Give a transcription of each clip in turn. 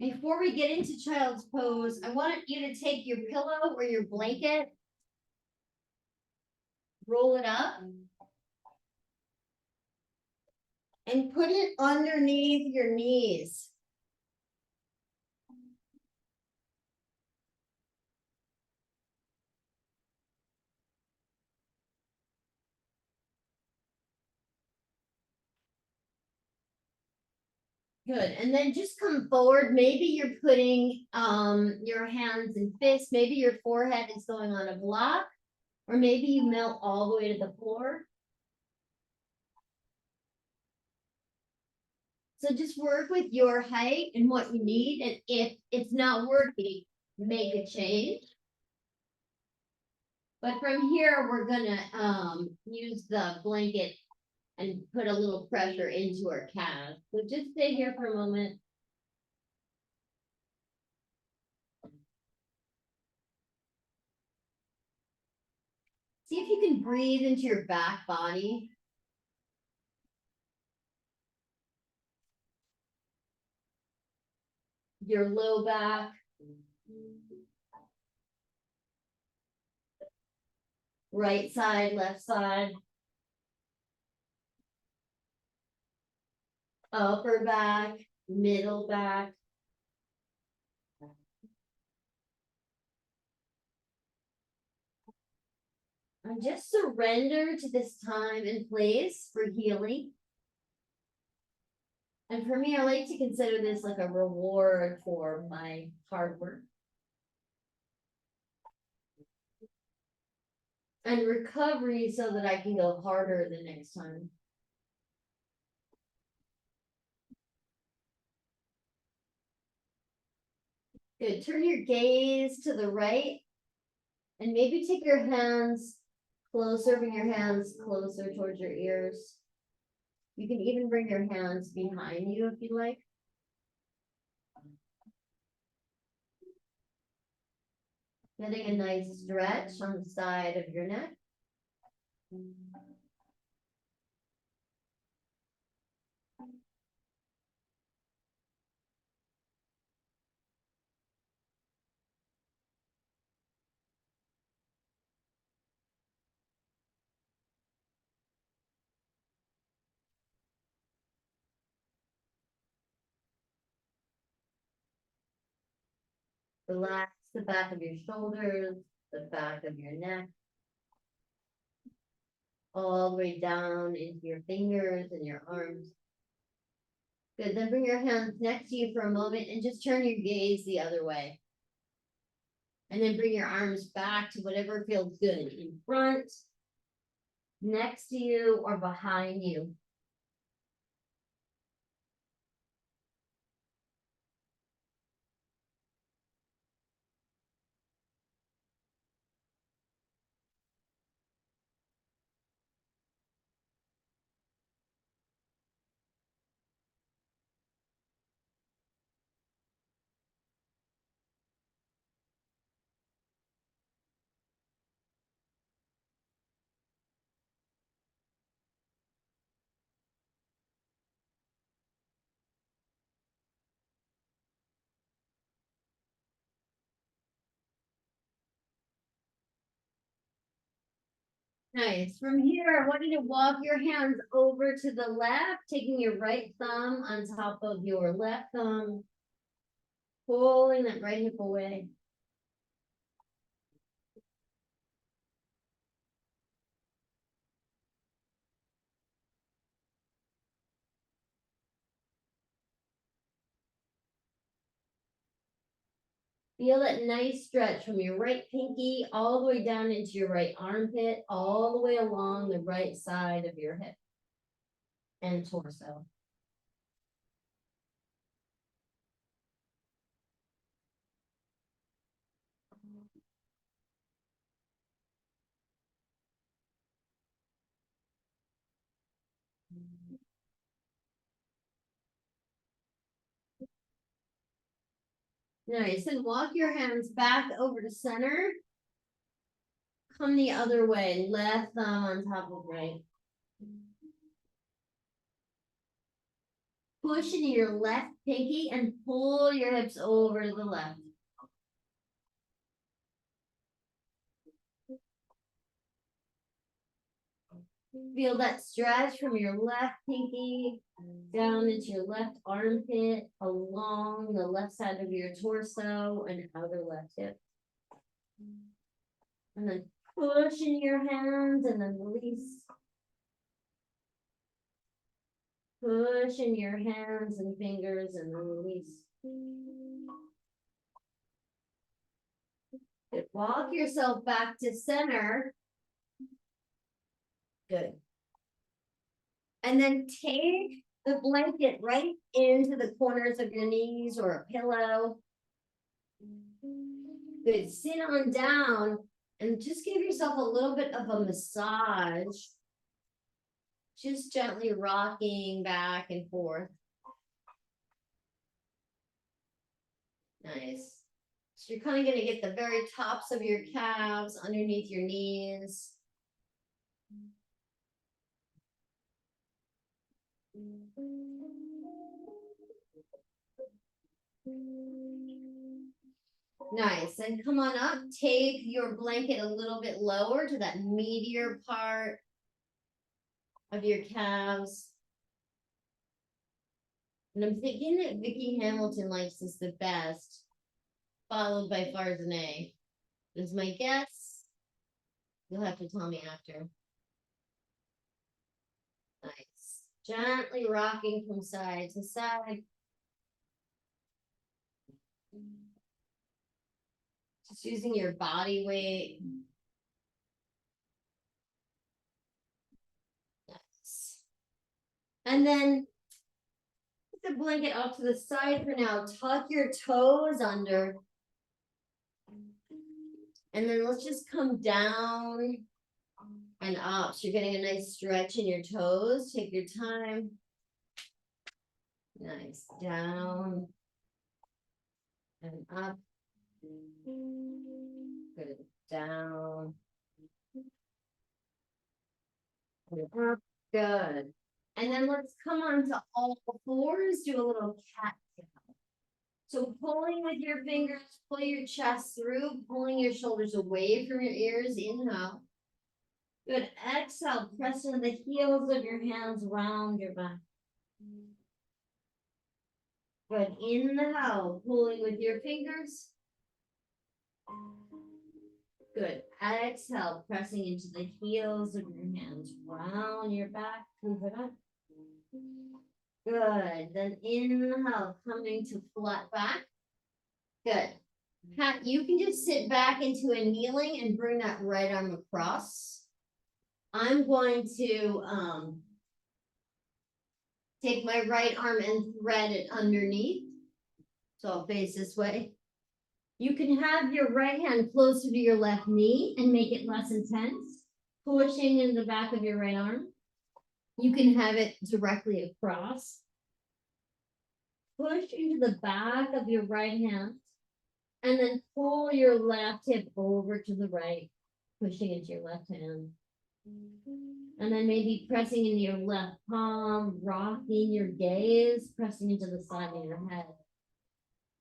Before we get into child's pose, I want you to take your pillow or your blanket, roll it up, and put it underneath your knees. Good. And then just come forward. Maybe you're putting your hands and fists. Maybe your forehead is going on a block, or maybe you melt all the way to the floor. So just work with your height and what you need. And if it's not working, make a change. But from here, we're gonna use the blanket and put a little pressure into our calves. So just stay here for a moment. See if you can breathe into your back body. Your low back. Right side, left side. Upper back, middle back. And just surrender to this time and place for healing. And for me, I like to consider this like a reward for my hard work. And recovery so that I can go harder the next time. Good. Turn your gaze to the right. And maybe take your hands closer, bring your hands closer towards your ears. You can even bring your hands behind you if you like. Getting a nice stretch on the side of your neck. Relax the back of your shoulders, the back of your neck, all the way down into your fingers and your arms. Good, then bring your hands next to you for a moment and just turn your gaze the other way. And then bring your arms back to whatever feels good, in front, next to you, or behind you. Nice. From here, I want you to walk your hands over to the left, taking your right thumb on top of your left thumb, pulling that right hip away. Feel that nice stretch from your right pinky all the way down into your right armpit, all the way along the right side of your hip and torso. Nice, and walk your hands back over to center. Come the other way, left thumb on top of right. push into your left pinky and pull your hips over to the left. Feel that stretch from your left pinky down into your left armpit, along the left side of your torso and outer left hip. And then push in your hands and then release. Push in your hands and fingers and then release. Good. Walk yourself back to center. Good. And then take the blanket right into the corners of your knees or a pillow. Good. Sit on down and just give yourself a little bit of a massage. Just gently rocking back and forth. Nice. So you're kind of going to get the very tops of your calves underneath your knees. Nice. And come on up. Take your blanket a little bit lower to that meatier part of your calves. And I'm thinking that Vicki Hamilton likes this the best, followed by Farzaneh. Is my guess. You'll have to tell me after. Nice. Gently rocking from side to side. Just using your body weight. Nice. And then put the blanket off to the side for now. Tuck your toes under. And then let's just come down and up. So you're getting a nice stretch in your toes. Take your time. Nice. Down and up. Good. Down and up. Good. And then let's come on to all fours. Do a little cat cow. So pulling with your fingers, pull your chest through, pulling your shoulders away from your ears. Inhale. Good. Exhale. Press into the heels of your hands round your back. Good. Inhale. Pulling with your fingers. Good. Exhale. Pressing into the heels of your hands round your back. Move it up. Good. Then inhale. Coming to flat back. Good. Pat, you can just sit back into a kneeling and bring that right arm across. I'm going to take my right arm and thread it underneath. So I'll face this way. You can have your right hand closer to your left knee and make it less intense, pushing in the back of your right arm. You can have it directly across. Push into the back of your right hand and then pull your left hip over to the right, pushing into your left hand. And then maybe pressing into your left palm, rocking your gaze, pressing into the side of your head.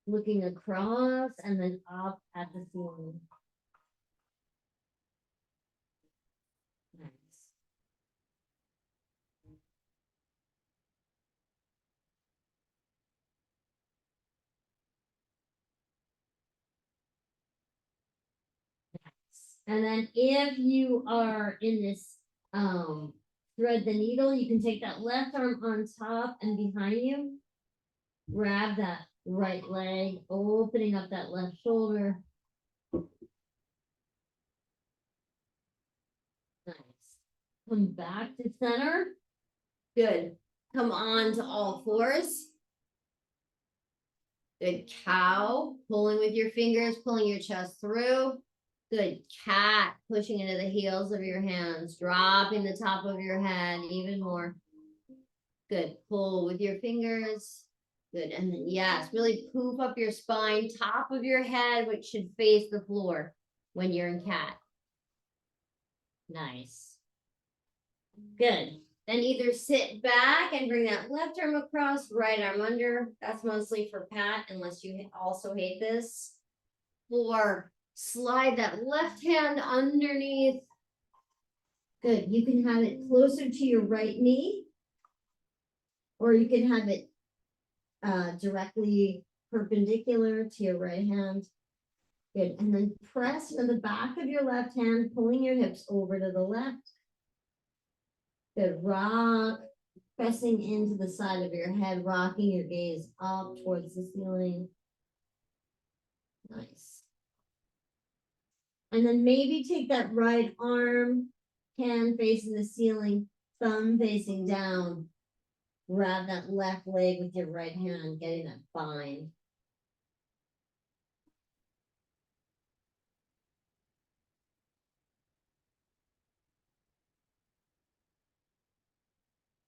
Looking across and then up at the ceiling. Nice. And then if you are in this thread the needle, you can take that left arm on top and behind you. Grab that right leg, opening up that left shoulder. Nice. Come back to center. Good. Come on to all fours. Good. Cow. Pulling with your fingers, pulling your chest through. Good. Cat. Pushing into the heels of your hands, dropping the top of your head even more. Good. Pull with your fingers. Good. And then, yes, really poof up your spine, top of your head, which should face the floor when you're in cat. Nice. Good. Then either sit back and bring that left arm across, right arm under. That's mostly for Pat, unless you also hate this. Or slide that left hand underneath. Good. You can have it closer to your right knee, or you can have it directly perpendicular to your right hand. Good. And then press in the back of your left hand, pulling your hips over to the left. Good. Rock, pressing into the side of your head, rocking your gaze up towards the ceiling. Nice. And then maybe take that right arm, hand facing the ceiling, thumb facing down. Grab that left leg with your right hand, getting that bind.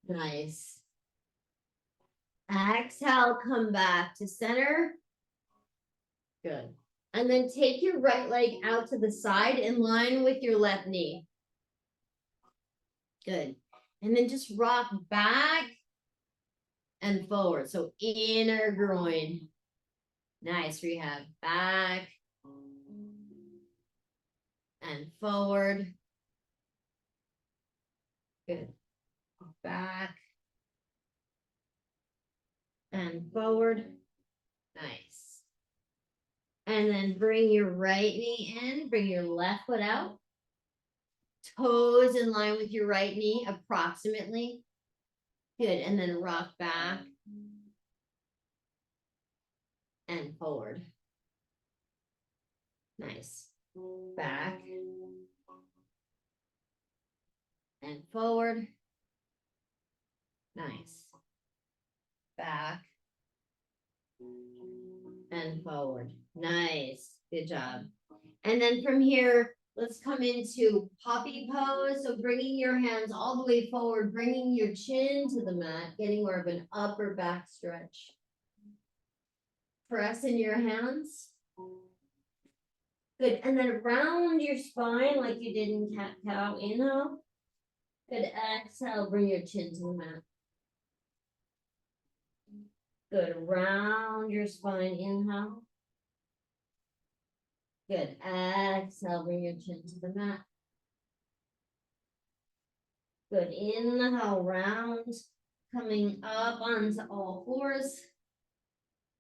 Nice. Exhale, come back to center. Good. And then take your right leg out to the side in line with your left knee. Good. And then just rock back and forward. So inner groin. Nice rehab. Back and forward. Good. Back and forward. Nice. And then bring your right knee in, bring your left foot out. Toes in line with your right knee, approximately. Good. And then rock back and forward. Nice. Back and forward. Nice. Back and forward. Nice. Good job. And then from here, let's come into puppy pose. So bringing your hands all the way forward, bringing your chin to the mat, getting more of an upper back stretch. Press in your hands. Good. And then round your spine like you did in cat-cow. Inhale. Good. Exhale. Bring your chin to the mat. Good. Round your spine. Inhale. Good. Exhale. Bring your chin to the mat. Good. Inhale. Round. Coming up onto all fours.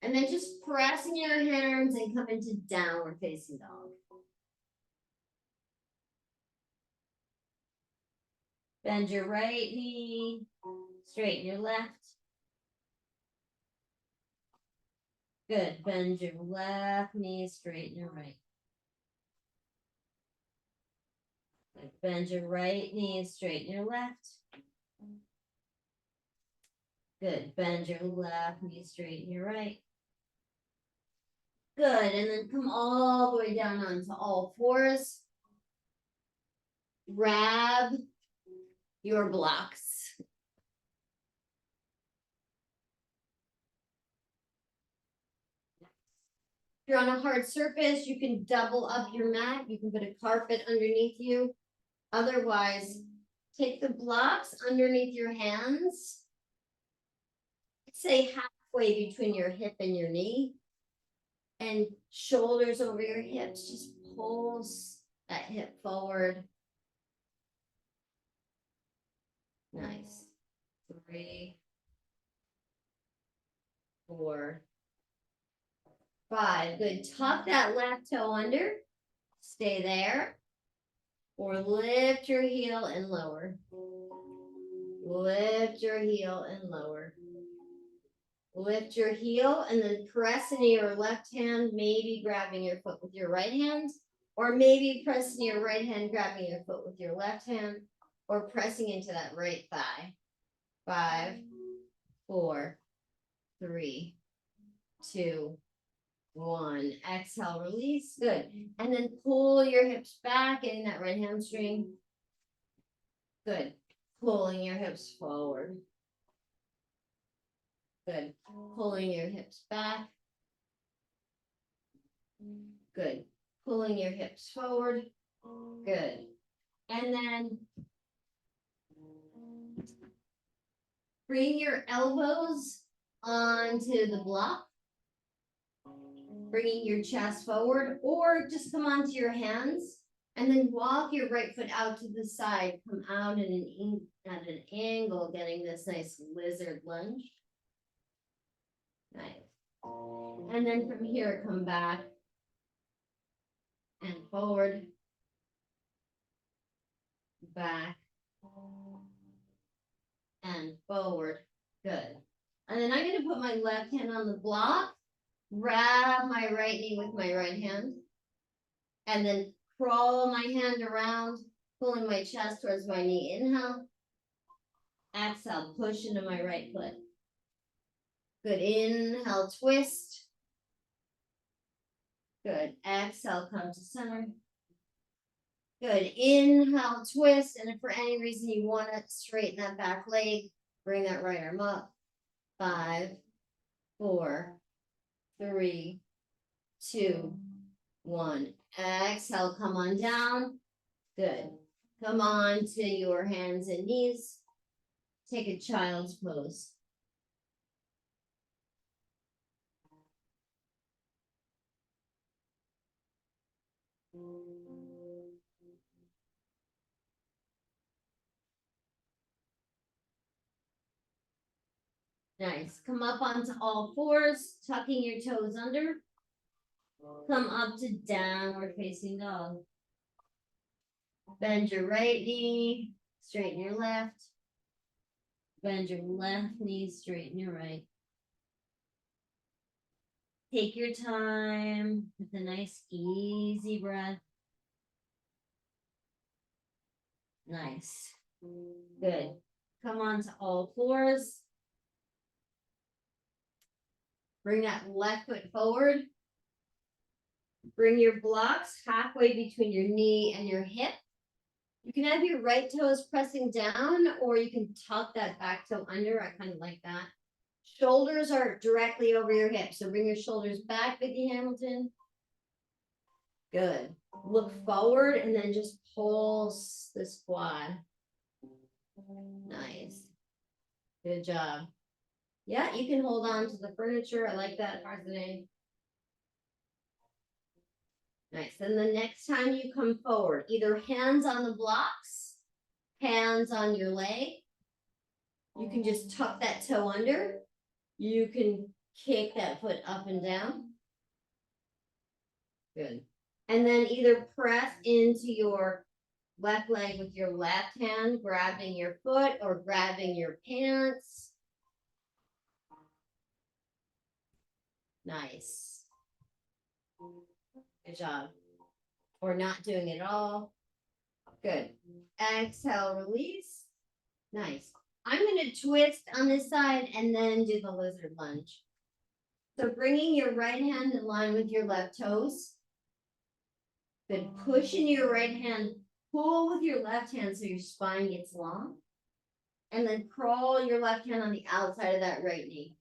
And then just pressing your hands and come into downward facing dog. Bend your right knee, straighten your left. Good. Bend your left knee, straighten your right. Good. Bend your right knee, straighten your left. Good. Bend your left knee, straighten your right. Good. And then come all the way down onto all fours. Grab your blocks. If you're on a hard surface, you can double up your mat. You can put a carpet underneath you. Otherwise, take the blocks underneath your hands. Say halfway between your hip and your knee. And shoulders over your hips. Just pulls that hip forward. Nice. 3, 4, 5. Good. Tuck that left toe under. Stay there. Or lift your heel and lower. Lift your heel and lower. Lift your heel and then press into your left hand, maybe grabbing your foot with your right hand, or maybe pressing your right hand, grabbing your foot with your left hand, or pressing into that right thigh. 5, 4, 3, 2, 1. Exhale, release. Good. And then pull your hips back, getting that right hamstring. Good. Pulling your hips forward. Good. Pulling your hips back. Good. Pulling your hips forward. Good. And then Bring your elbows onto the block. Bringing your chest forward, or just come onto your hands and then walk your right foot out to the side. Come out at an angle, getting this nice lizard lunge. Nice. And then from here, come back and forward, back, and forward. Good. And then I'm going to put my left hand on the block, grab my right knee with my right hand, and then crawl my hand around, pulling my chest towards my knee. Inhale. Exhale, push into my right foot. Good. Inhale, twist. Good. Exhale, come to center. Good. Inhale, twist. And if for any reason you want to straighten that back leg, bring that right arm up. 5, 4, 3, 2, 1. Exhale, come on down. Good. Come on to your hands and knees. Take a child's pose. Nice. Come up onto all fours, tucking your toes under. Come up to downward facing dog. Bend your right knee, straighten your left. Bend your left knee, straighten your right. Take your time with a nice easy breath. Nice. Good. Come on to all fours. Bring that left foot forward. Bring your blocks halfway between your knee and your hip. You can have your right toes pressing down, or you can tuck that back toe under. I kind of like that. Shoulders are directly over your hips, so bring your shoulders back, Vicky Hamilton. Good. Look forward and then just pulse the quad. Nice. Good job. Yeah, you can hold on to the furniture. I like that, Harsane. Nice. And the next time you come forward, either hands on the blocks, hands on your leg. You can just tuck that toe under. You can kick that foot up and down. Good. And then either press into your left leg with your left hand, grabbing your foot or grabbing your pants. Nice. Good job. Or not doing it at all. Good. Exhale, release. Nice. I'm going to twist on this side and then do the lizard lunge. So bringing your right hand in line with your left toes. Good. Push in your right hand. Pull with your left hand so your spine gets long. And then crawl your left hand on the outside of that right knee.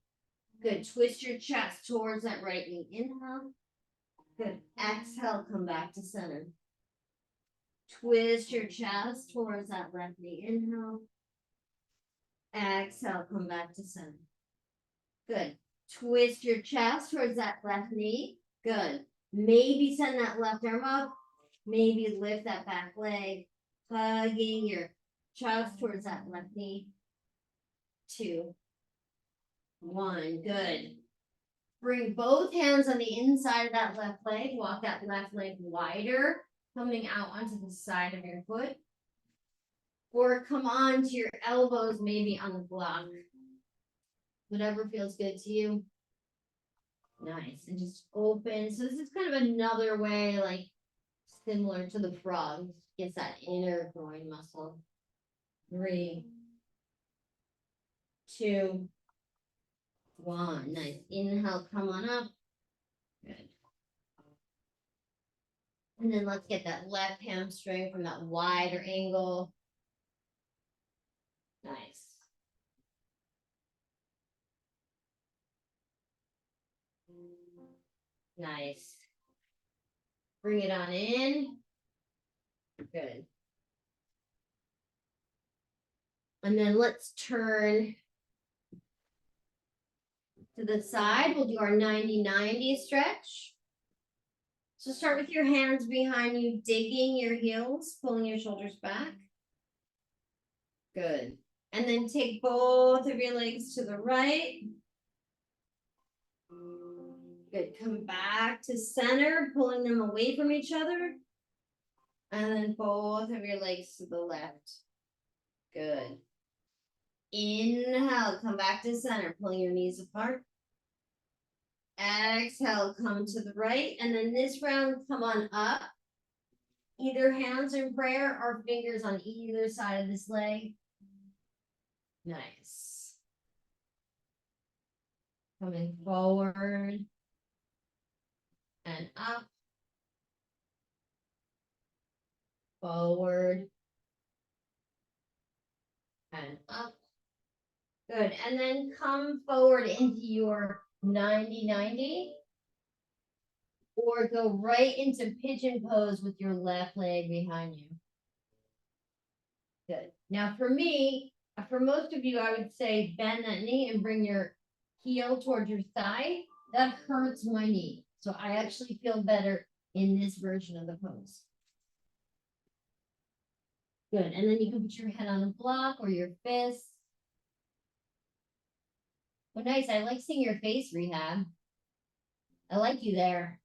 Good. Twist your chest towards that right knee. Inhale. Good. Exhale, come back to center. Twist your chest towards that left knee. Inhale. Exhale, come back to center. Good. Twist your chest towards that left knee. Good. Maybe send that left arm up. Maybe lift that back leg. Hugging your chest towards that left knee. 2, 1. Good. Bring both hands on the inside of that left leg. Walk that left leg wider, coming out onto the side of your foot. Or come on to your elbows, maybe on the block. Whatever feels good to you. Nice. And just open. So this is kind of another way, like similar to the frog. Gets that inner groin muscle. 3, 2, 1. Nice. Inhale, come on up. Good. And then let's get that left hamstring from that wider angle. Nice. Nice. Bring it on in. Good. And then let's turn To the side, we'll do our 90-90 stretch. So start with your hands behind you, digging your heels, pulling your shoulders back. Good. And then take both of your legs to the right. Good. Come back to center, pulling them away from each other. And then both of your legs to the left. Good. Inhale, come back to center, pulling your knees apart. Exhale, come to the right. And then this round, come on up. Either hands in prayer or fingers on either side of this leg. Nice. Coming forward and up. Forward and up. Good. And then come forward into your 90-90. Or go right into pigeon pose with your left leg behind you. Good. Now for me, for most of you, I would say bend that knee and bring your heel towards your thigh. That hurts my knee. So I actually feel better in this version of the pose. Good. And then you can put your head on a block or your fist. Oh, nice. I like seeing your face, Rehab. I like you there.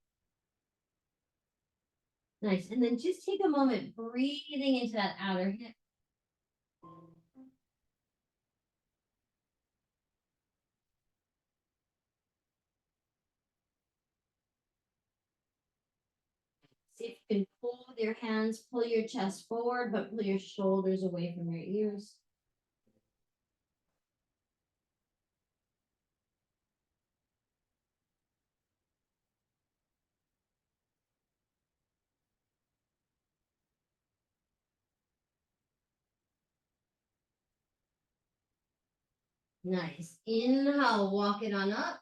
Nice. And then just take a moment breathing into that outer hip. See if you can pull with your hands, pull your chest forward, but pull your shoulders away from your ears. Nice. Inhale, walk it on up.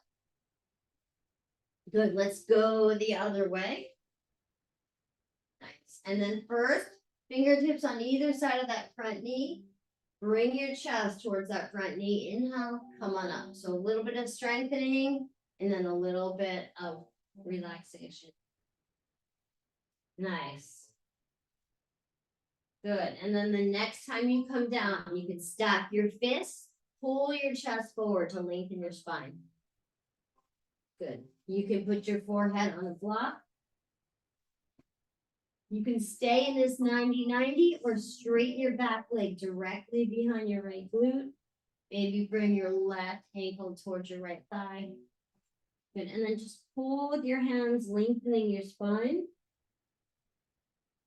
Good. Let's go the other way. Nice. And then first, fingertips on either side of that front knee. Bring your chest towards that front knee. Inhale, come on up. So a little bit of strengthening and then a little bit of relaxation. Nice. Good. And then the next time you come down, you can stack your fists, pull your chest forward to lengthen your spine. Good. You can put your forehead on a block. You can stay in this 90-90 or straighten your back leg directly behind your right glute. Maybe bring your left ankle towards your right thigh. Good. And then just pull with your hands, lengthening your spine.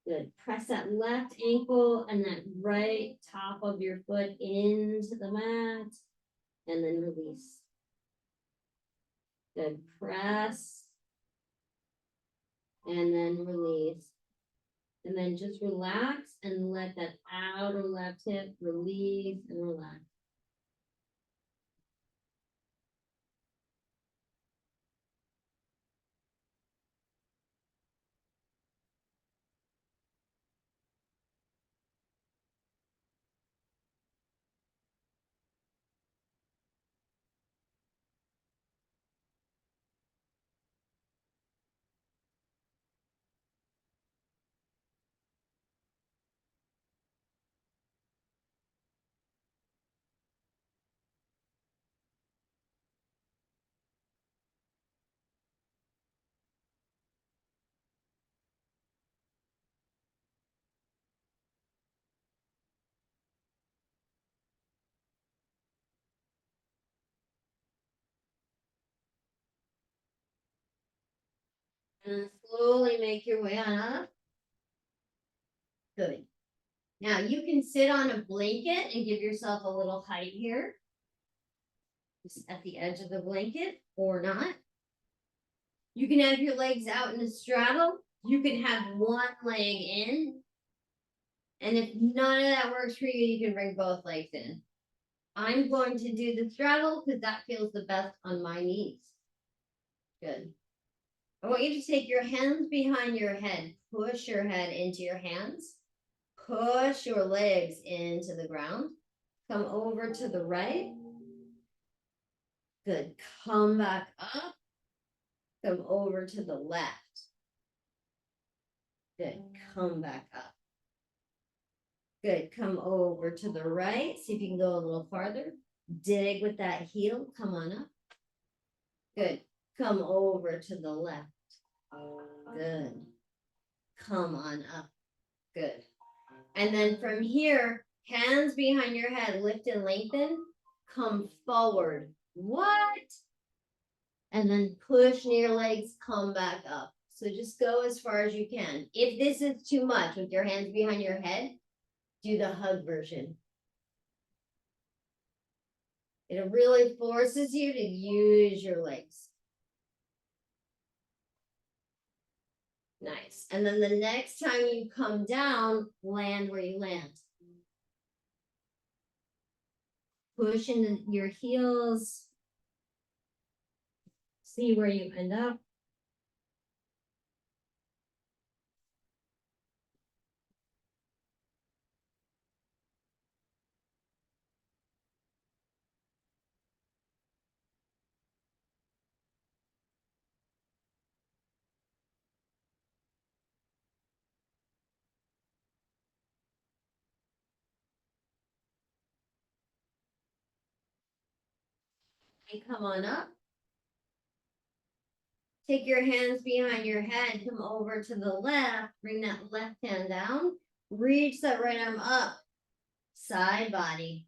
Good. Press that left ankle and that right top of your foot into the mat. And then release. Good. Press. And then release. And then just relax and let that outer left hip release and relax. And slowly make your way on up. Good. Now you can sit on a blanket and give yourself a little height here. Just at the edge of the blanket or not. You can have your legs out in a straddle. You can have one leg in. And if none of that works for you, you can bring both legs in. I'm going to do the straddle because that feels the best on my knees. Good. I want you to take your hands behind your head. Push your head into your hands. Push your legs into the ground. Come over to the right. Good. Come back up. Come over to the left. Good. Come back up. Good. Come over to the right. See if you can go a little farther. Dig with that heel. Come on up. Good. Come over to the left. Good. Come on up. Good. And then from here, hands behind your head, lift and lengthen. Come forward. What? And then push near your legs, come back up. So just go as far as you can. If this is too much with your hands behind your head, do the hug version. It really forces you to use your legs. Nice. And then the next time you come down, land where you land. Push into your heels. See where you end up. And come on up. Take your hands behind your head, come over to the left, bring that left hand down, reach that right arm up, side body.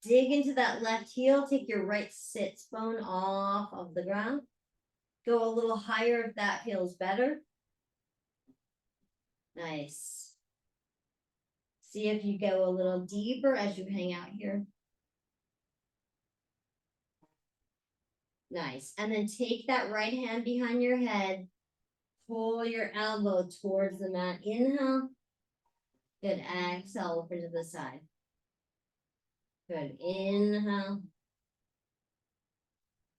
Dig into that left heel, take your right sits bone off of the ground. Go a little higher if that feels better. Nice. See if you go a little deeper as you hang out here. Nice. And then take that right hand behind your head. Pull your elbow towards the mat. Inhale. Good. Exhale, over to the side. Good. Inhale.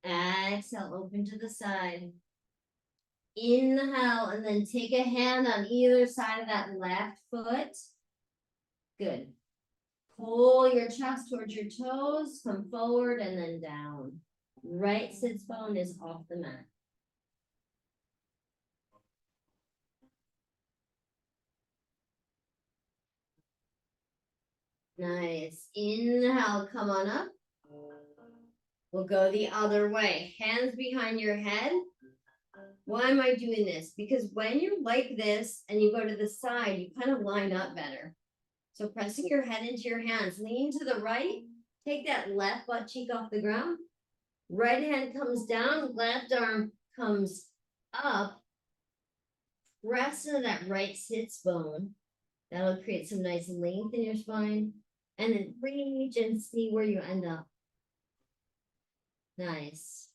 Exhale, open to the side. Inhale, and then take a hand on either side of that left foot. Good. Pull your chest towards your toes, come forward and then down. Right sits bone is off the mat. Nice. Inhale, come on up. We'll go the other way. Hands behind your head. Why am I doing this? Because when you're like this and you go to the side, you kind of line up better. So pressing your head into your hands, lean to the right, take that left butt cheek off the ground. Right hand comes down, left arm comes up. Press into that right sits bone. That'll create some nice length in your spine. And then reach and see where you end up. Nice.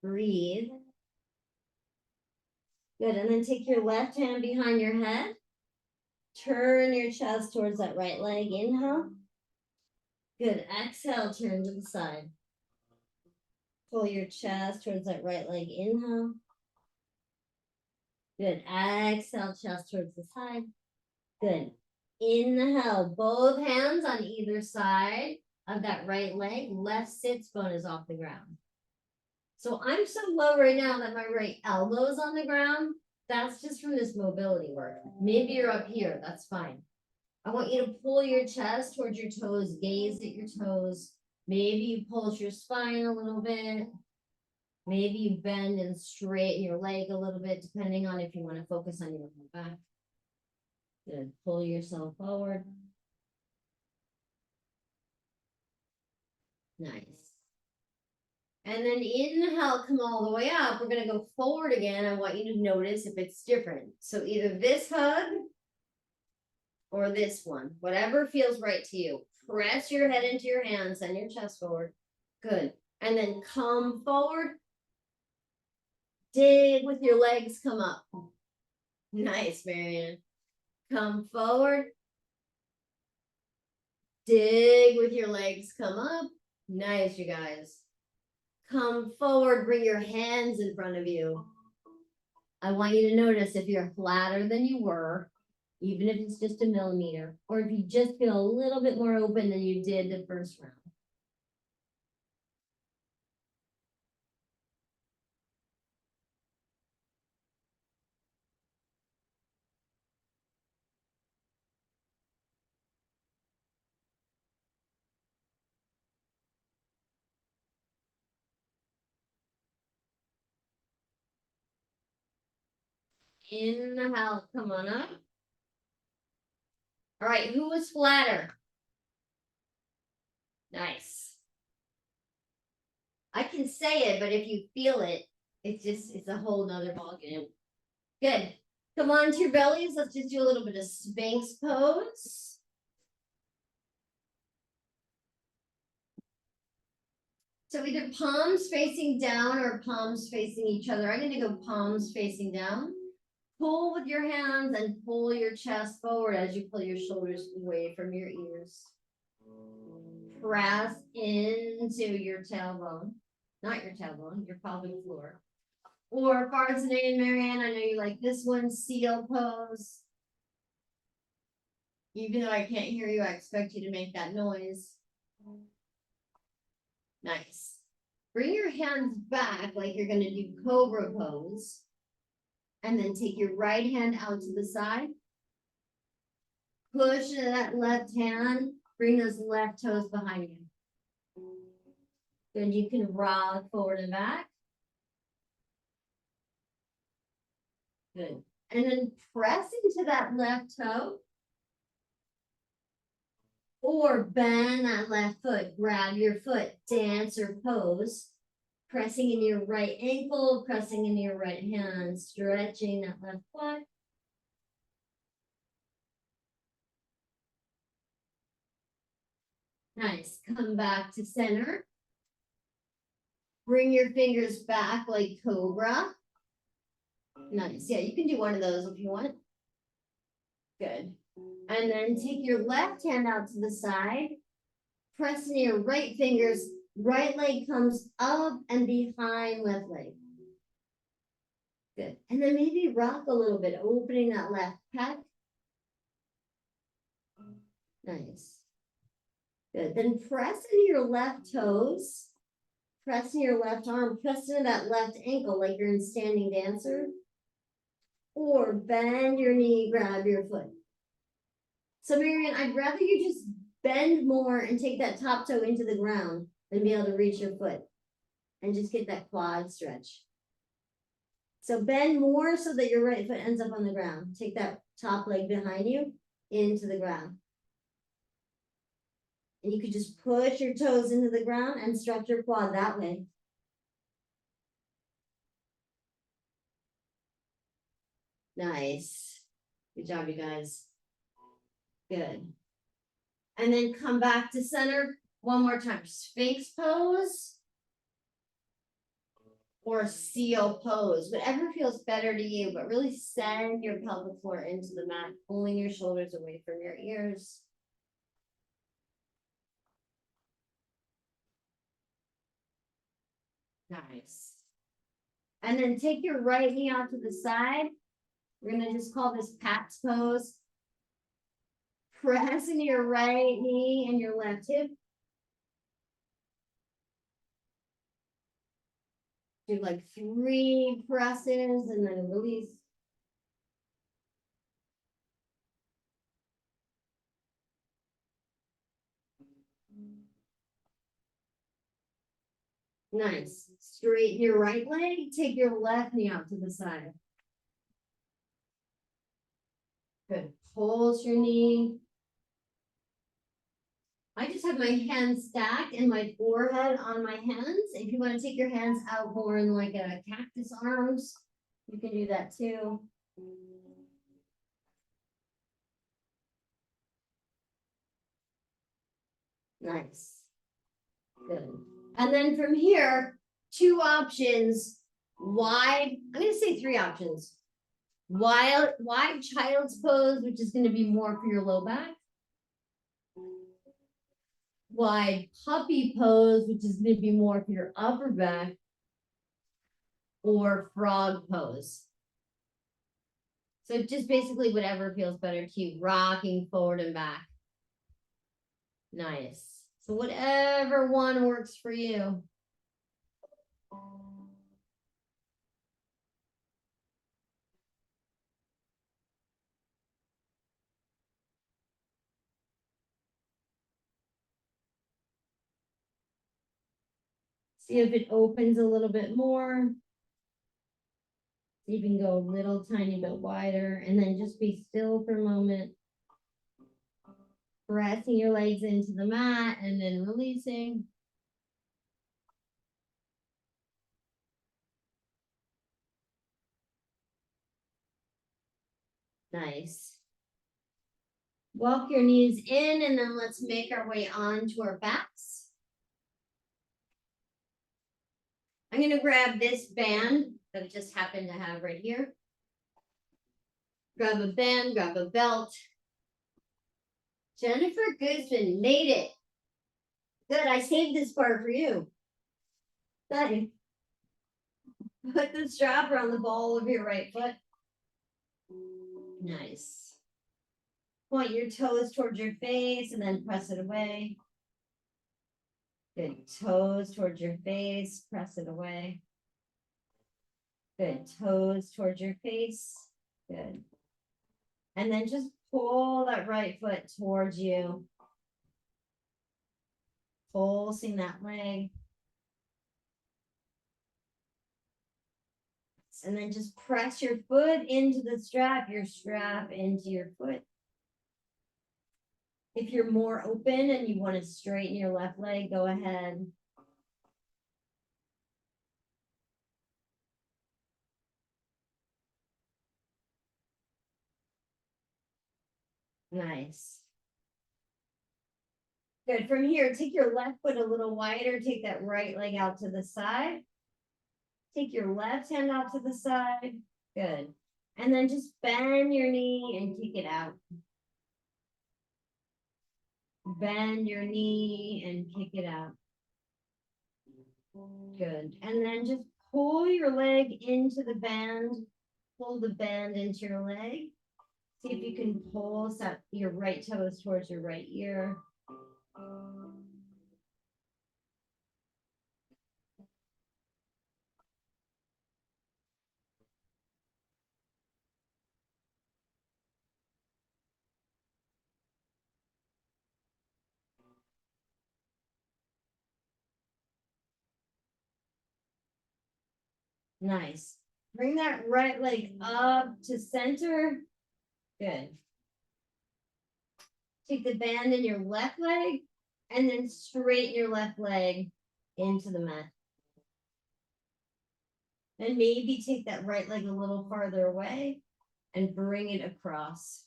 Breathe. Good, and then take your left hand behind your head. Turn your chest towards that right leg. Inhale. Good, exhale, turn to the side. Pull your chest towards that right leg. Inhale. Good, exhale, chest towards the side. Good. Inhale, both hands on either side of that right leg. Left sits bone is off the ground. So I'm so low right now that my right elbow is on the ground. That's just from this mobility work. Maybe you're up here, that's fine. I want you to pull your chest towards your toes, gaze at your toes. Maybe you pulse your spine a little bit. Maybe you bend and straighten your leg a little bit, depending on if you want to focus on your back. Good. Pull yourself forward. Nice. And then inhale, come all the way up. We're going to go forward again. I want you to notice if it's different. So either this hug or this one, whatever feels right to you. Press your head into your hands, send your chest forward. Good. And then come forward. Dig with your legs, come up. Nice, Marianne. Come forward. Dig with your legs, come up. Nice, you guys. Come forward, bring your hands in front of you. I want you to notice if you're flatter than you were, even if it's just a millimeter, or if you just feel a little bit more open than you did the first round. Inhale, come on up. All right, who was flatter? Nice. I can say it, but if you feel it, it's a whole nother ballgame. Good. Come on to your bellies. Let's just do a little bit of Sphinx pose. So either palms facing down or palms facing each other. I'm going to go palms facing down. Pull with your hands and pull your chest forward as you pull your shoulders away from your ears. Press into your tailbone. Not your tailbone, your pelvic floor. Or Farzaneh and Marianne, I know you like this one, seal pose. Even though I can't hear you, I expect you to make that noise. Nice. Bring your hands back like you're going to do cobra pose. And then take your right hand out to the side. Push that left hand. Bring those left toes behind you. Then you can rock forward and back. Good. And then press into that left toe. Or bend that left foot. Grab your foot. Dancer pose. Pressing in your right ankle. Pressing in your right hand. Stretching that left foot. Nice. Come back to center. Bring your fingers back like cobra. Nice. Yeah, you can do one of those if you want. Good. And then take your left hand out to the side. Press in your right fingers. Right leg comes up and behind left leg. Good. And then maybe rock a little bit, opening that left pec. Nice. Good. Then press into your left toes. Press in your left arm. Press into that left ankle like you're in standing dancer. Or bend your knee, grab your foot. So Marianne, I'd rather you just bend more and take that top toe into the ground than be able to reach your foot. And just get that quad stretch. So bend more so that your right foot ends up on the ground. Take that top leg behind you into the ground. And you could just push your toes into the ground and stretch your quad that way. Nice. Good job, you guys. Good. And then come back to center one more time. Sphinx pose or seal pose, whatever feels better to you, but really send your pelvic floor into the mat, pulling your shoulders away from your ears. Nice. And then take your right knee out to the side. We're going to just call this Pat's pose. Press into your right knee and your left hip. Do like 3 presses and then release. Nice. Straighten your right leg. Take your left knee out to the side. Good. Pulse your knee. I just have my hands stacked and my forehead on my hands. If you want to take your hands out more in like a cactus arms, you can do that too. Nice. Good. And then from here, 2 options. Wide, I'm going to say 3 options. Wide child's pose, which is going to be more for your low back. Wide puppy pose, which is going to be more for your upper back. Or frog pose. So just basically whatever feels better to you, rocking forward and back. Nice. So whatever one works for you. See if it opens a little bit more. You can go a little tiny bit wider and then just be still for a moment. Pressing your legs into the mat and then releasing. Nice. Walk your knees in and then let's make our way on to our backs. I'm going to grab this band that I just happen to have right here. Grab a band, grab a belt. Jennifer Guzman made it. Good, I saved this part for you. Good. Put the strap around the ball of your right foot. Nice. Point your toes towards your face and then press it away. Good. Toes towards your face, press it away. Good. Toes towards your face. Good. And then just pull that right foot towards you. Pulsing that leg. And then just press your foot into the strap, your strap into your foot. If you're more open and you want to straighten your left leg, go ahead. Nice. Good. From here, take your left foot a little wider. Take that right leg out to the side. Take your left hand out to the side. Good. And then just bend your knee and kick it out. Bend your knee and kick it out. Good. And then just pull your leg into the band. Pull the band into your leg. See if you can pull your right toes towards your right ear. Nice. Bring that right leg up to center. Good. Take the band in your left leg and then straighten your left leg into the mat. And maybe take that right leg a little farther away and bring it across.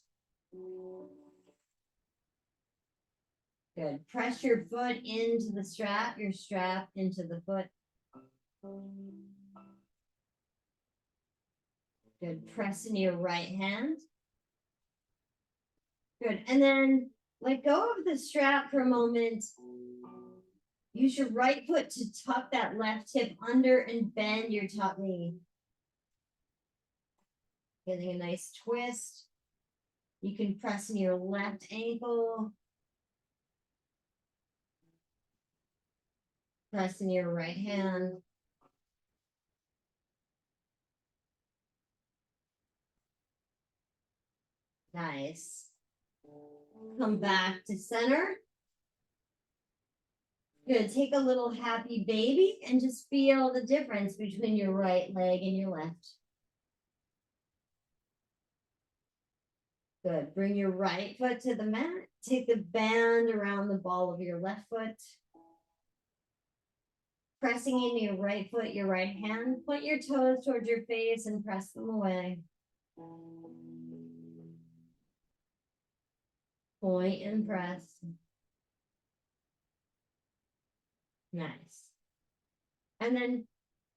Good. Press your foot into the strap, your strap into the foot. Good. Press in your right hand. Good. And then let go of the strap for a moment. Use your right foot to tuck that left hip under and bend your top knee. Getting a nice twist. You can press in your left ankle. Press in your right hand. Nice. Come back to center. Good. Take a little happy baby and just feel the difference between your right leg and your left. Good. Bring your right foot to the mat. Take the band around the ball of your left foot. Pressing into your right foot, your right hand. Point your toes towards your face and press them away. Point and press. Nice. And then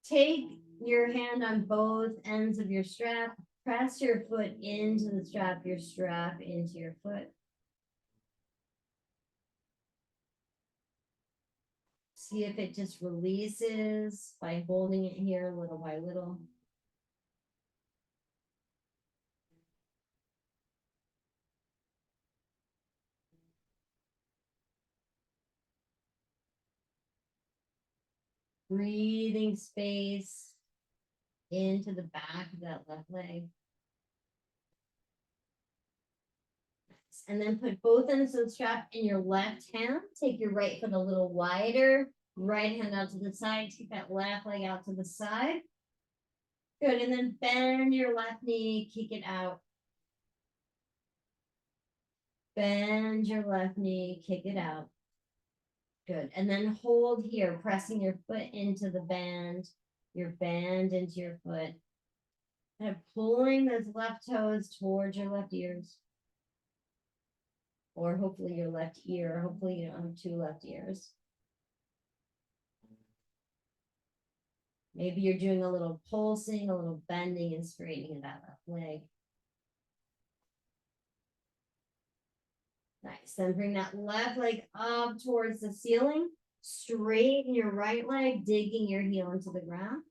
take your hand on both ends of your strap. Press your foot into the strap, your strap into your foot. See if it just releases by holding it here little by little. Breathing space into the back of that left leg. And then put both ends of the strap in your left hand. Take your right foot a little wider. Right hand out to the side. Take that left leg out to the side. Good. And then bend your left knee. Kick it out. Bend your left knee. Kick it out. Good. And then hold here, pressing your foot into the band. Your band into your foot. And pulling those left toes towards your left ears. Or hopefully your left ear. Hopefully you don't have two left ears. Maybe you're doing a little pulsing, a little bending and straightening of that left leg. Nice. Then bring that left leg up towards the ceiling. Straighten your right leg, digging your heel into the ground.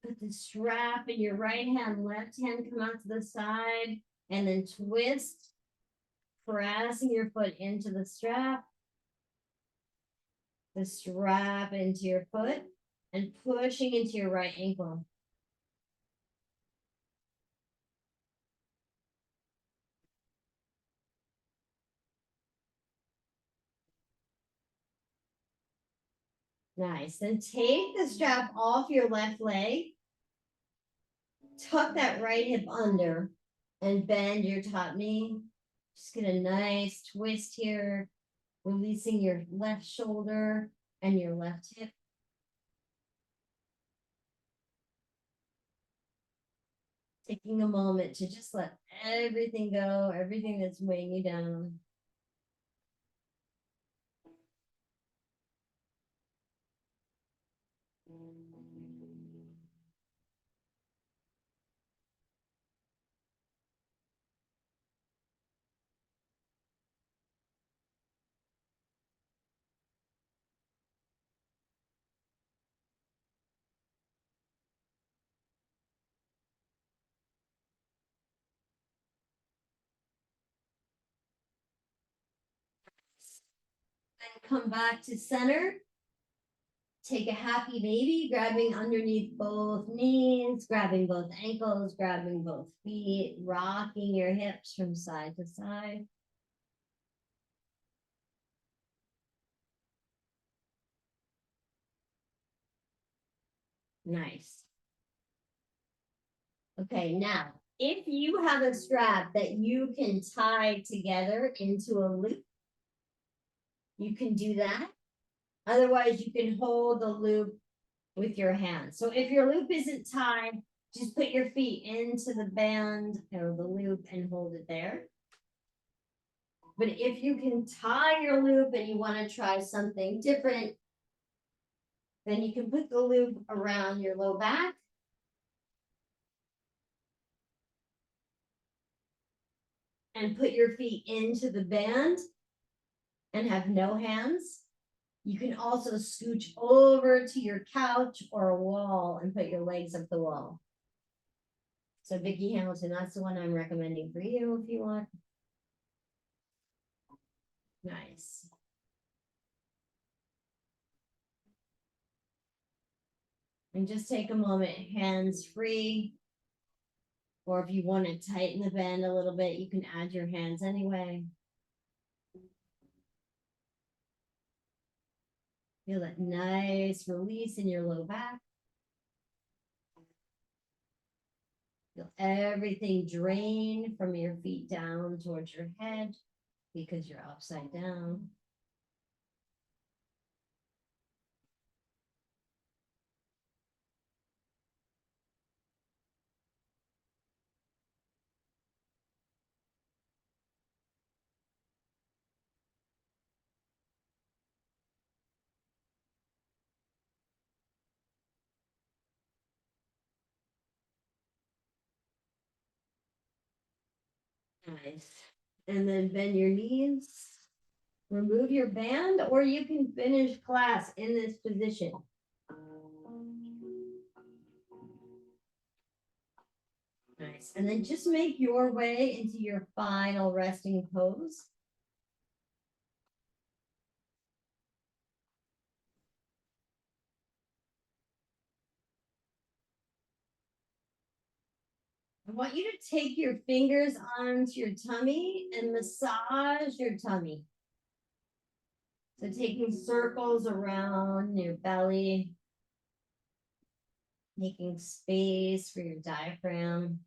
Put the strap in your right hand, left hand come out to the side, and then twist, pressing your foot into the strap into your foot, and pushing into your right ankle. Nice. Then take the strap off your left leg. Tuck that right hip under and bend your top knee. Just get a nice twist here, releasing your left shoulder and your left hip. Taking a moment to just let everything go, everything that's weighing you down. Then come back to center. Take a happy baby, grabbing underneath both knees, grabbing both ankles, grabbing both feet, rocking your hips from side to side. Nice. Okay, now, if you have a strap that you can tie together into a loop, you can do that. Otherwise, you can hold the loop with your hands. So if your loop isn't tied, just put your feet into the band or the loop and hold it there. But if you can tie your loop and you want to try something different, then you can put the loop around your low back. And put your feet into the band and have no hands. You can also scooch over to your couch or a wall and put your legs up the wall. So Vicki Hamilton, that's the one I'm recommending for you if you want. Nice. And just take a moment, hands free. Or if you want to tighten the band a little bit, you can add your hands anyway. Feel that nice release in your low back. Feel everything drain from your feet down towards your head because you're upside down. Nice. And then bend your knees. Remove your band, or you can finish class in this position. Nice. And then just make your way into your final resting pose. I want you to take your fingers onto your tummy and massage your tummy. So taking circles around your belly, making space for your diaphragm.